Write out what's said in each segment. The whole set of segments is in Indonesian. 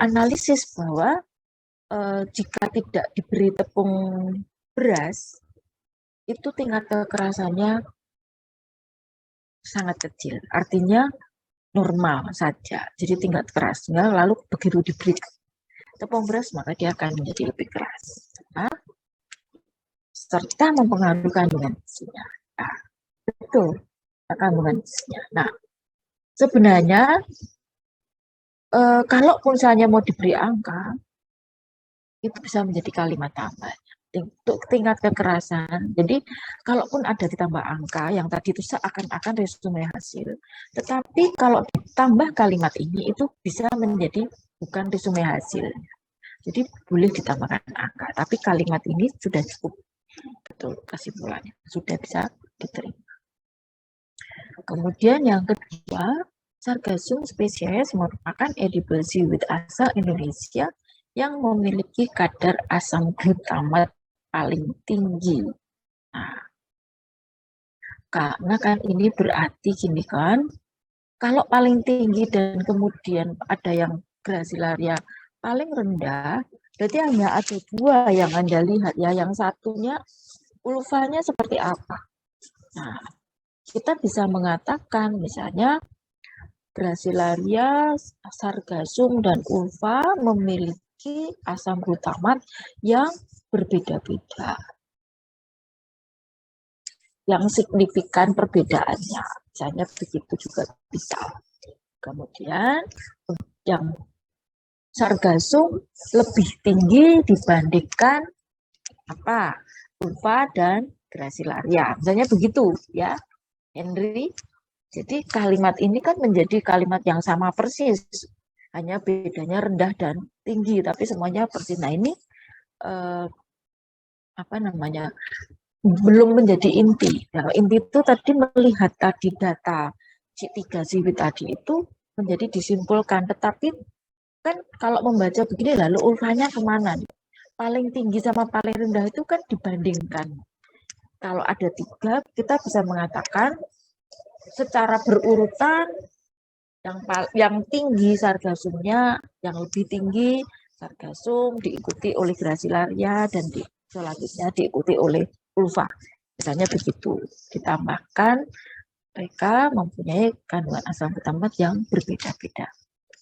analisis bahwa jika tidak diberi tepung beras, itu tingkat kekerasannya sangat kecil. Artinya normal saja. Jadi tingkat kerasnya, lalu begitu diberi tepung beras, maka dia akan menjadi lebih keras. Nah, serta mempengaruhi kandungan gizinya. Nah, betul, kandungan gizinya. Nah, sebenarnya kalaupun misalnya mau diberi angka, itu bisa menjadi kalimat tambah untuk tingkat kekerasan. Jadi kalaupun ada ditambah angka yang tadi itu seakan-akan resume hasil, tetapi kalau ditambah kalimat ini itu bisa menjadi bukan resume hasil. Jadi boleh ditambahkan angka, tapi kalimat ini sudah cukup betul kesimpulannya, sudah bisa diterima. Kemudian yang kedua, Sargassum spesies merupakan edible seaweed asal Indonesia yang memiliki kadar asam glutamat paling tinggi. Nah, karena kan ini berarti gini kan, kalau paling tinggi dan kemudian ada yang gracilaria paling rendah, berarti hanya ada dua yang Anda lihat ya, yang satunya ulvanya seperti apa. Nah, kita bisa mengatakan misalnya Gracilaria, Sargassum, dan ulva memiliki asam glutamat yang berbeda-beda. Yang signifikan perbedaannya, misalnya begitu juga bisa. Kemudian yang Sargassum lebih tinggi dibandingkan apa? Ulva dan Gracilaria. Misalnya begitu ya, Henry. Jadi kalimat ini kan menjadi kalimat yang sama persis, hanya bedanya rendah dan tinggi, tapi semuanya persis. Nah ini apa namanya belum menjadi inti. Nah, inti itu tadi melihat tadi data C3 Siwit tadi itu menjadi disimpulkan, tetapi kan kalau membaca begini lalu ulvanya kemana? Paling tinggi sama paling rendah itu kan dibandingkan. Kalau ada tiga, kita bisa mengatakan secara berurutan yang tinggi Sargassumnya, yang lebih tinggi Sargassum diikuti oleh Gracilaria dan selanjutnya diikuti oleh ulva. Misalnya begitu. Ditambahkan mereka mempunyai kandungan asam glutamat yang berbeda-beda.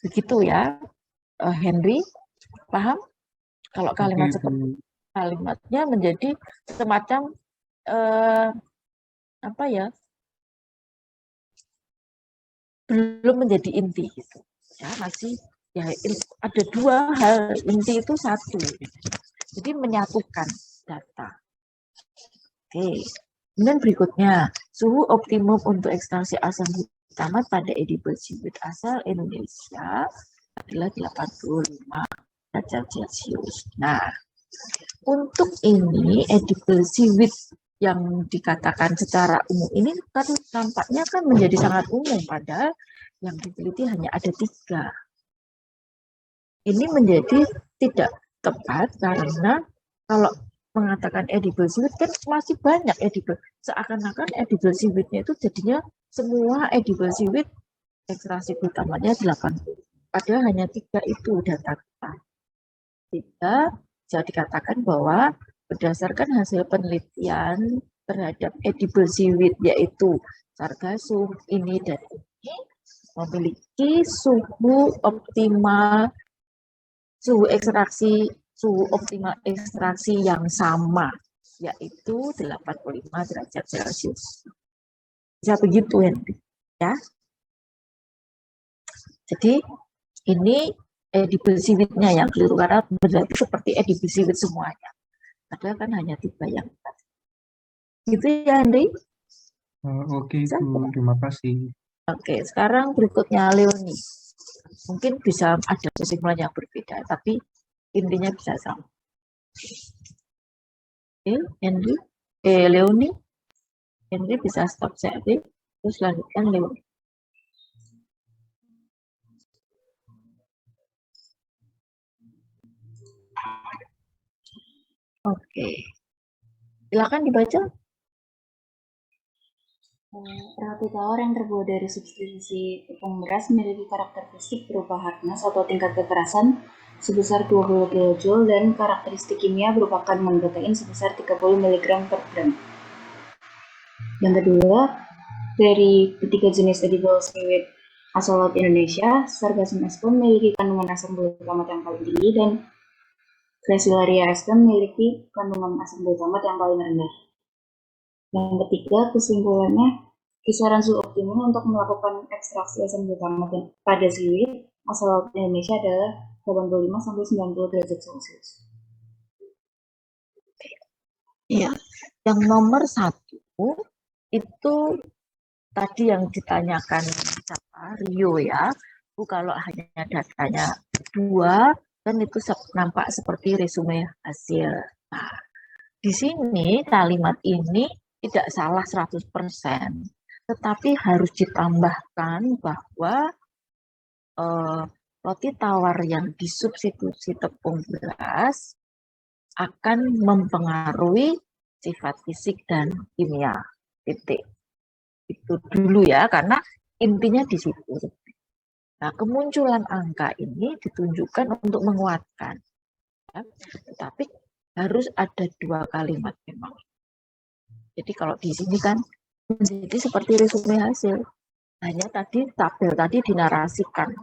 Begitu ya, Henry, paham? Kalau kalimat seperti kalimatnya menjadi semacam apa ya? Belum menjadi inti gitu. Ya, masih ya ada dua hal, inti itu satu. Jadi menyatukan data. Oke. Kemudian berikutnya, suhu optimum untuk ekstraksi asam glutamat pada edible seaweed asal Indonesia adalah 85 derajat Celcius. Nah, untuk ini edible seaweed yang dikatakan secara umum ini kan tampaknya kan menjadi sangat umum, padahal yang diteliti hanya ada 3. Ini menjadi tidak tepat karena kalau mengatakan edible seaweed kan masih banyak edible. Seakan-akan edible seaweed-nya itu jadinya semua edible seaweed ekstraksi glutamatnya 80. Padahal hanya 3 itu data kita. 3 bisa dikatakan bahwa berdasarkan hasil penelitian terhadap edible seaweed yaitu Sargassum ini dan ini memiliki suhu optimal ekstraksi yang sama yaitu 85 derajat Celcius. Bisa begitu ya. Jadi ini edible seaweed-nya yang keliru karena berarti seperti edible seaweed semuanya. Padahal kan hanya 3 yang gitu ya, Henry? Oke, Bu. Terima kasih. Oke, sekarang berikutnya Leoni. Mungkin bisa ada kesimpulan yang berbeda, tapi intinya bisa sama. Oke, Henry. Leoni. Henry bisa stop sharing, terus lanjutkan Leoni. Oke. Silakan dibaca. Roti tawar yang terbuat dari substitusi tepung beras memiliki karakteristik berupa hardness atau tingkat kekerasan sebesar 20 kJ dan karakteristik kimia berupa kandungan protein sebesar 30 mg per gram. Yang kedua, dari ketiga jenis edible seaweed asal laut Indonesia, Sargassum sp memiliki kandungan asam glutamat yang paling tinggi dan Gracilaria sp memiliki kandungan asam glutamat yang paling rendah. Yang ketiga, kesimpulannya, kisaran suhu optimum untuk melakukan ekstraksi asam glutamat pada seaweed asal laut Indonesia adalah 85–90 derajat Celcius. Ya, yang nomor 1 itu tadi yang ditanyakan siapa, Rio ya. Kalau hanya datanya 2, kan itu nampak seperti resume hasil. Nah, di sini kalimat ini tidak salah 100%, tetapi harus ditambahkan bahwa roti tawar yang disubstitusi tepung beras akan mempengaruhi sifat fisik dan kimia. Titik. Itu dulu ya, karena intinya di situ. Nah, kemunculan angka ini ditunjukkan untuk menguatkan. Ya. Tetapi harus ada 2 kalimat memang. Jadi kalau di sini kan menjadi seperti resume hasil. Hanya tadi tabel tadi dinarasikan.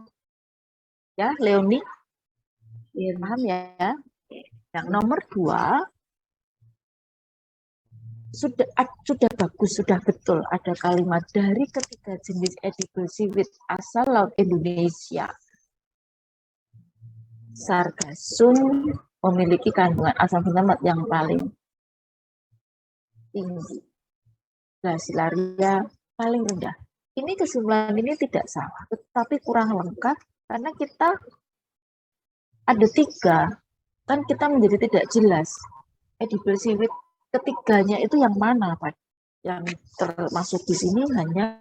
Ya, Leonie? Ya, paham ya? Yang nomor 2, sudah bagus, sudah betul ada kalimat dari ketiga jenis edible seaweed asal laut Indonesia. Sargassum memiliki kandungan asam glutamat yang paling tinggi. Gracilaria paling rendah. Ini kesimpulan ini tidak salah, tetapi kurang lengkap karena kita ada 3, kan kita menjadi tidak jelas. Edible seaweed ketiganya itu yang mana, Pak? Yang termasuk di sini hanya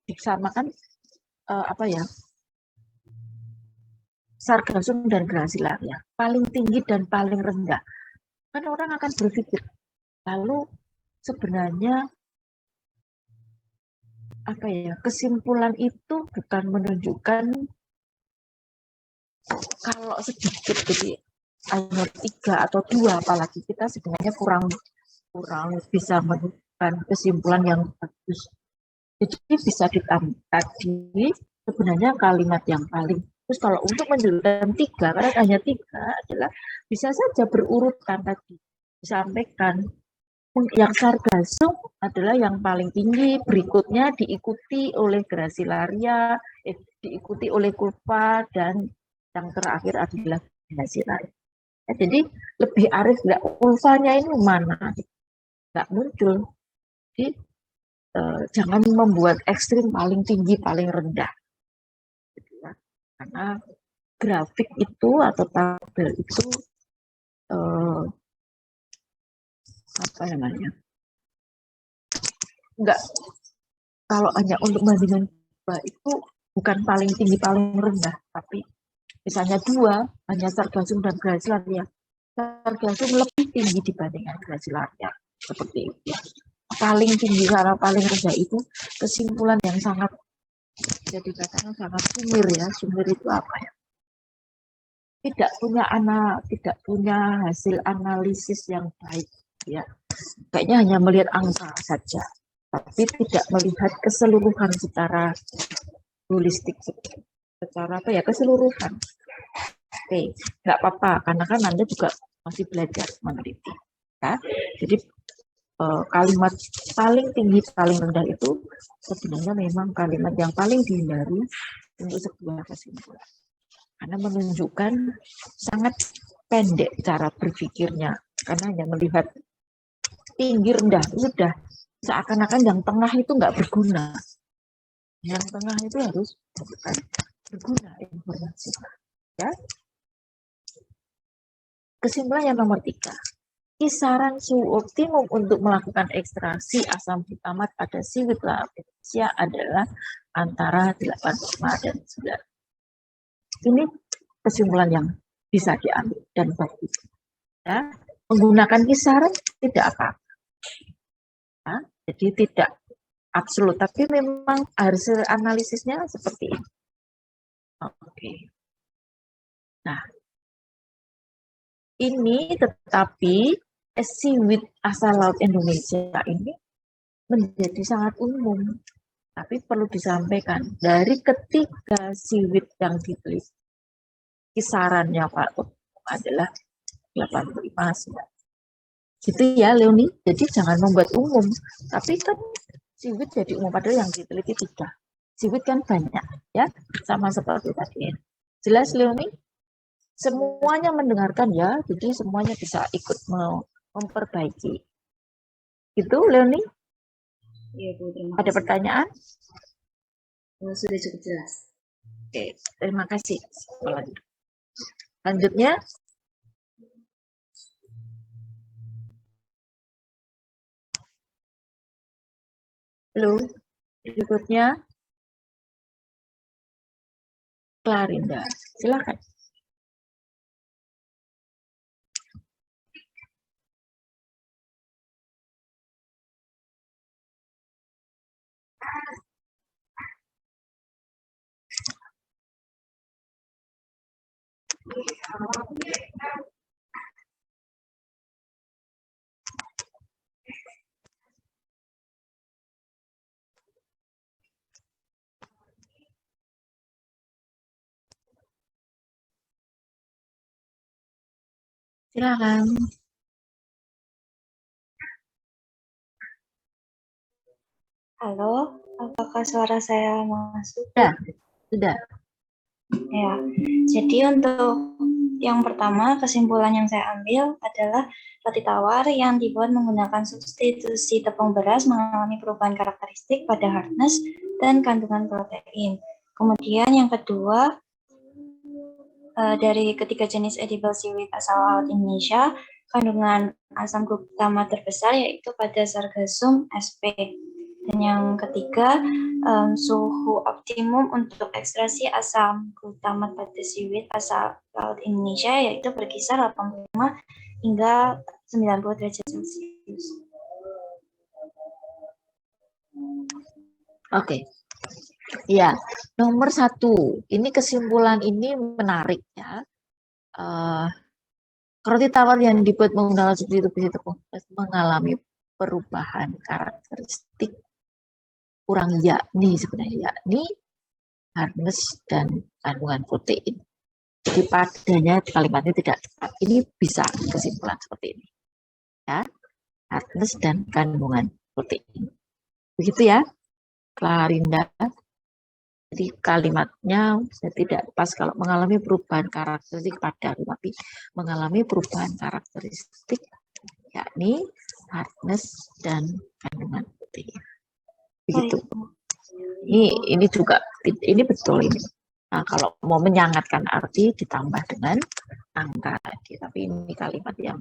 disamakan Sargassum dan Gracilaria, paling tinggi dan paling rendah. Kan orang akan berpikir, lalu sebenarnya kesimpulan itu bukan menunjukkan kalau sedikit, jadi hanya 3 atau 2, apalagi kita sebenarnya kurang bisa menentukan kesimpulan yang bagus. Jadi bisa ditambah tadi sebenarnya kalimat yang paling. Terus kalau untuk menunjukkan 3, karena hanya 3 adalah bisa saja berurutan tadi disampaikan. Yang Sargassum adalah yang paling tinggi, berikutnya diikuti oleh Gracilaria, diikuti oleh Culpa, dan yang terakhir adalah Gracilaria. Jadi lebih arif nggak, Culpanya ini mana? Nggak muncul. Jadi jangan membuat ekstrim paling tinggi, paling rendah. Karena grafik itu atau tabel itu enggak, kalau hanya untuk bandingan itu bukan paling tinggi paling rendah, tapi misalnya 2 hanya Sargassum dan Gracilaria. Sargassum lebih tinggi dibandingkan Gracilaria, seperti itu. Paling tinggi karena paling rendah itu kesimpulan yang sangat bisa dikatakan sangat sumir ya. Sumir itu apa ya? Tidak punya hasil analisis yang baik ya. Kayaknya hanya melihat angka saja, tapi tidak melihat keseluruhan secara holistik, secara keseluruhan. Oke, nggak apa-apa, karena kan Anda juga masih belajar meneliti. Ya. Jadi kalimat paling tinggi, paling rendah itu sebenarnya memang kalimat yang paling dihindari untuk sebuah kesimpulan. Karena menunjukkan sangat pendek cara berpikirnya, karena hanya melihat tinggi rendah, sudah seakan-akan yang tengah itu nggak berguna. Yang tengah itu harus berguna informasi. Ya. Kesimpulan yang nomor 3. Kisaran suhu optimum untuk melakukan ekstraksi asam glutamat pada seaweed laut Indonesia adalah antara 8,5 dan 9. Ini kesimpulan yang bisa diambil dan bagus. Ya. Menggunakan kisaran tidak apa-apa. Ya. Jadi tidak absolut, tapi memang hasil analisisnya seperti ini. Oke. Nah, ini tetapi seaweed asal laut Indonesia ini menjadi sangat umum. Tapi perlu disampaikan, dari ketiga seaweed yang diteliti, kisarannya Pak adalah 85. Gitu ya, Leoni. Jadi jangan membuat umum. Tapi kan seaweed jadi umum, padahal yang diteliti 3. Seaweed kan banyak, ya. Sama seperti tadi. Jelas, Leoni? Semuanya mendengarkan ya, jadi semuanya bisa ikut memperbaiki. Itu, Leoni? Iya, Bu. Terima Ada kasih. pertanyaan? Sudah cukup jelas. Oke, terima kasih. Lanjutnya. Halo, berikutnya Klarinda, silakan. Silakan. Halo, apakah suara saya masuk? Sudah. Ya, jadi untuk yang pertama, kesimpulan yang saya ambil adalah roti tawar yang dibuat menggunakan substitusi tepung beras mengalami perubahan karakteristik pada hardness dan kandungan protein. Kemudian yang kedua, dari ketiga jenis edible seaweed asal laut Indonesia, kandungan asam glutama terbesar yaitu pada Sargassum sp. Dan yang ketiga, suhu optimum untuk ekstraksi asam glutamat pada seaweed asal laut Indonesia yaitu berkisar 85 hingga 90 derajat Celcius. Oke. Ya, nomor 1. Ini kesimpulan ini menarik ya. Roti tawar yang dibuat menggunakan substitusi tepung beras mengalami perubahan karakteristik kurang yakni sebenarnya yakni hardness dan kandungan protein. Jadi padanya kalimatnya tidak tepat. Ini bisa kesimpulan seperti ini. Ya, hardness dan kandungan protein. Begitu ya, Klarinda. Jadi kalimatnya tidak pas kalau mengalami perubahan karakteristik pada, tapi mengalami perubahan karakteristik yakni hardness dan kandungan protein. Begitu. Ini juga ini betul ini. Nah, kalau mau menyangatkan arti ditambah dengan angka tadi, tapi ini kalimat yang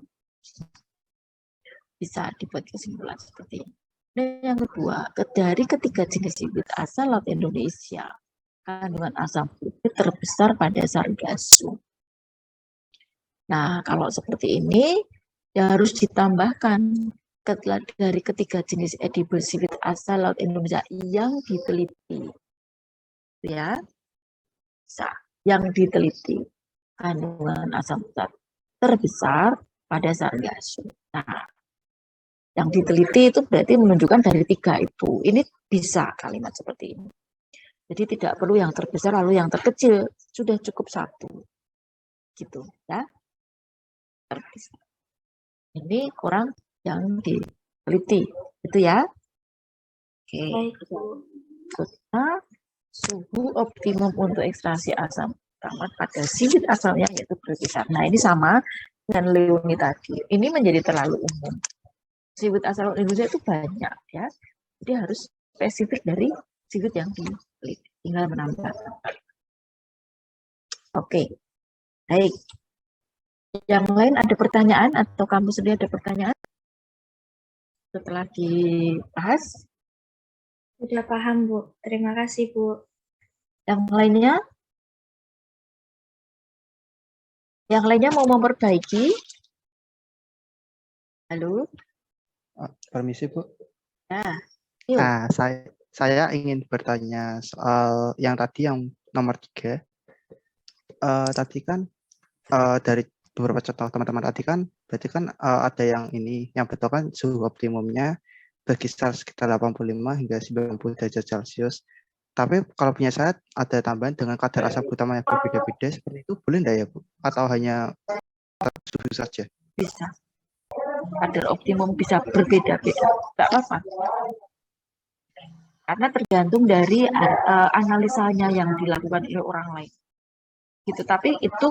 bisa dibuat kesimpulan seperti ini. Dan yang kedua, dari ketiga jenis seaweed asal laut Indonesia, kandungan asam glutamat terbesar pada Sargassum. Nah, kalau seperti ini, ya harus ditambahkan dari ketiga jenis edible seaweed asal laut Indonesia yang diteliti. Ya, yang diteliti kandungan asam glutamat terbesar pada Sargassum. Nah, yang diteliti itu berarti menunjukkan dari 3 itu. Ini bisa kalimat seperti ini. Jadi tidak perlu yang terbesar lalu yang terkecil, sudah cukup 1. Gitu ya. Terbesar. Ini kurang yang diteliti, itu ya. Oke. Nah, suhu optimum untuk ekstraksi asam glutamat pada seaweed asalnya yaitu berkisar. Nah, ini sama dengan Leoni tadi. Ini menjadi terlalu umum. Seaweed asal Indonesia itu banyak ya, jadi harus spesifik dari seaweed yang diteliti. Tinggal menambah. Oke, baik. Yang lain ada pertanyaan atau kamu sendiri ada pertanyaan setelah dibahas? Sudah paham, Bu. Terima kasih, Bu. Yang lainnya? Yang lainnya mau memperbaiki? Halo? Permisi, Bu. Ya. Yuk, Nah, saya ingin bertanya soal yang tadi yang nomor 3. Tadi kan dari beberapa contoh teman-teman tadi kan berarti kan ada yang ini yang betul kan suhu optimumnya berkisar sekitar 85 hingga 90 derajat Celcius. Tapi kalau punya saya ada tambahan dengan kadar asam utama yang berbeda-beda seperti itu boleh enggak ya Bu? Atau hanya suhu saja? bisa. Kadar optimum bisa berbeda-beda. Nggak apa-apa. Karena tergantung dari analisanya yang dilakukan oleh orang lain. Gitu. Tapi itu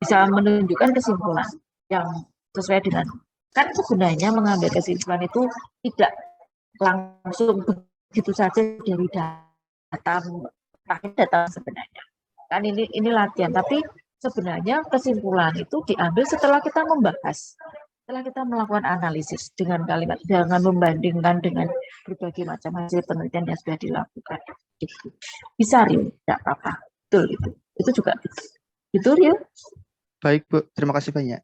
bisa menunjukkan kesimpulan yang sesuai dengan, kan sebenarnya mengambil kesimpulan itu tidak langsung begitu saja dari data sebenarnya. Kan ini latihan, tapi sebenarnya kesimpulan itu diambil setelah kita membahas, setelah kita melakukan analisis dengan kalimat, dengan membandingkan dengan berbagai macam hasil penelitian yang sudah dilakukan. Gitu. Bisa Rio, tidak apa-apa, betul itu juga itu Rio. Baik Bu, terima kasih banyak.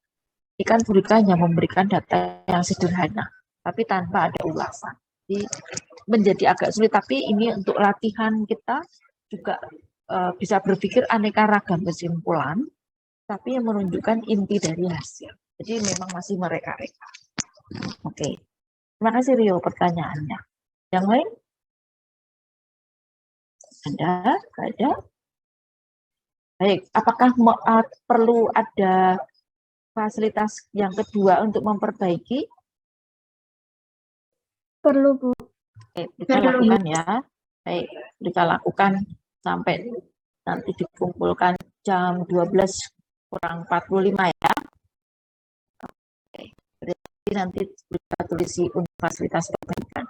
Ikan Burika hanya memberikan data yang sederhana, tapi tanpa ada ulasan. Jadi menjadi agak sulit, tapi ini untuk latihan kita juga bisa berpikir aneka ragam kesimpulan, tapi yang menunjukkan inti dari hasil. Jadi memang masih mereka-reka. Oke, terima kasih Rio pertanyaannya. Yang lain? Ada? Baik, apakah perlu ada fasilitas yang kedua untuk memperbaiki? Perlu, Bu. Oke, kita lakukan ya. Baik, kita lakukan sampai nanti dikumpulkan jam 12:45 ya. Oke, berarti nanti kita tulisi untuk fasilitas perbaikan.